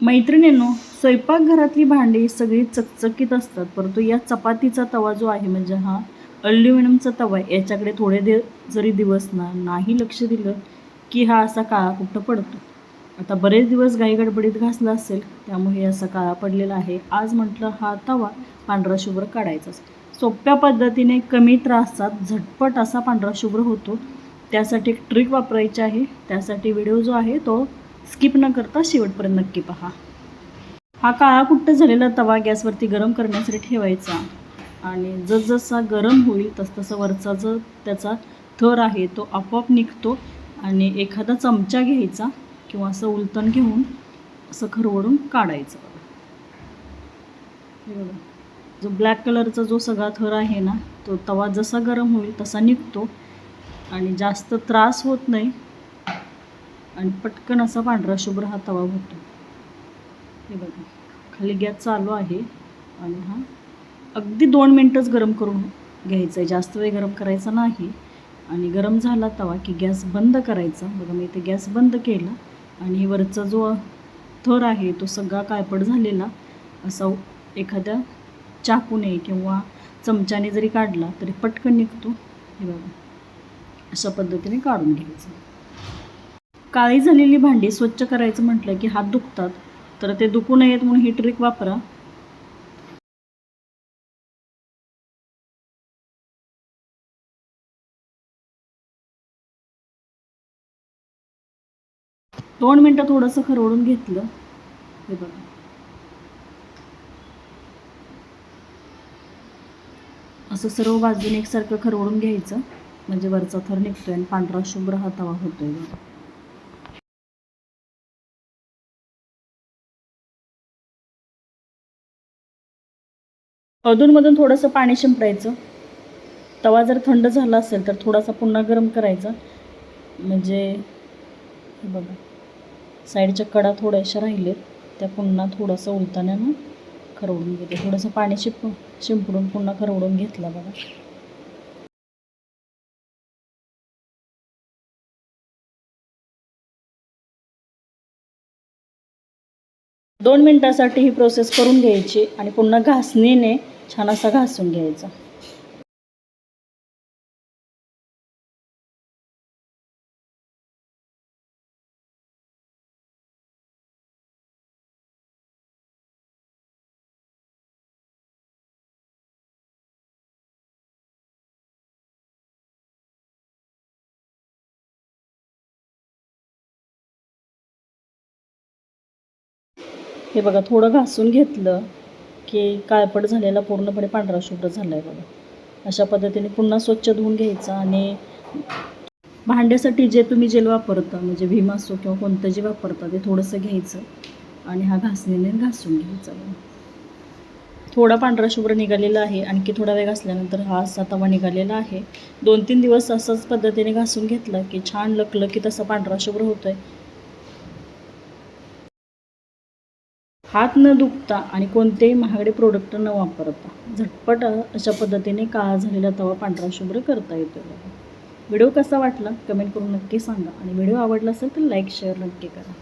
मैत्रिणींनो, स्वयंपाकघरातली भांडी सगळी चकचकीत असतात, परंतु या चपातीचा तवा जो आहे म्हणजे हा अल्युमिनियमचा तवा आहे, याच्याकडे जरी दिवस नाही लक्ष दिलं की हा असा काळा कुठं पडतो. आता बरेच दिवस गडबडीत घासला असेल, त्यामुळे असा काळा पडलेला आहे. आज म्हटलं हा तवा पांढरा शुभ्र काढायचा. सोप्या पद्धतीने कमी त्रासात झटपट असा पांढरा शुभ्र होतो. त्यासाठी एक ट्रिक वापरायची आहे. त्यासाठी व्हिडिओ जो आहे तो स्किप न करता शेवटपर्यंत नक्की पहा. हा काळा कुट्ट झालेला तवा गॅसवरती गरम करण्यासाठी ठेवायचा आणि जसजसा गरम होईल तसतसं वरचा जो त्याचा थर आहे तो आपोआप निघतो आणि एखादा चमचा घ्यायचा किंवा असं उलटण घेऊन असं खरवडून काढायचं. हे बघा, जो ब्लॅक कलरचा जो सगळा थर आहे ना, तो तवा जसा गरम होईल तसा निघतो आणि जास्त त्रास होत नाही आणि पटकन असा पांढरा शुभ्र हा तवा होतो. हे बघा, खाली गॅस चालू आहे आणि हा अगदी 2 मिनटंच गरम करून घ्यायचा आहे, जास्त वेळ गरम करायचा नाही. आणि गरम झाला तवा की गॅस बंद करायचा. बघा, मी इथे गॅस बंद केला आणि वरचा जो थर आहे तो सगळा काळपट झालेला असा एखाद्या चाकूने किंवा चमच्याने जरी काढला तरी पटकन निघतो. हे बघा, अशा पद्धतीने काढून घ्यायचं. काळी झालेली भांडी स्वच्छ करायचं म्हटलं की हात दुखतात, तर ते दुखू नयेत म्हणून ही ट्रिक वापरा. दोन मिनटं थोडंसं खरवडून घेतलं. हे बघा, असं सर्व बाजूने एकसारखं खरवडून घ्यायचं म्हणजे वरचा थर निघतोय आणि पांढरा शुभ्र हा तवा होतोय. अधूनमधून थोडंसं पाणी शिंपडायचं. तवा जर थंड झाला असेल तर थोडासा पुन्हा गरम करायचा. म्हणजे हे बघा, साईडच्या कडा थोड्याशा राहिलेत त्या पुन्हा थोडंसं उलताण्यानं खरवडून घेते. थोडंसं पाणी शिंपडून पुन्हा खरवडून घेतलं. बघा, 2 मिनटासाठी ही प्रोसेस करून घ्यायची आणि पुन्हा घासणीने छान असा घासून घ्यायचा. हे बघा, थोडं घासून घेतलं की काळपट झालेला पूर्णपणे पांढरा शुभ्र झाला आहे. बघा, अशा पद्धतीने पुन्हा स्वच्छ धुवून घ्यायचं आणि भांड्यासाठी जे तुम्ही जेल वापरता म्हणजे भीम असो किंवा कोणतं जे वापरता ते थोडंसं घ्यायचं आणि हा घासणीने घासून घ्यायचा. थोडा पांढरा शुभ्र निघालेला आहे. आणखी थोडा वेळ घासल्यानंतर हा असा तवा निघालेला आहे. 2-3 दिवस असंच पद्धतीने घासून घेतला की छान लकलकीत असा पांढरा शुभ्र होतोय. हात न दुखता आणि कोणतेही महागडे प्रोडक्ट न वापरता झटपट अशा पद्धतीने काळा झालेला तवा पांढरा शुभ्र करता येतो. व्हिडिओ कसा वाटला कमेंट करून नक्की सांगा आणि व्हिडिओ आवडला असेल तर लाईक शेअर नक्की करा.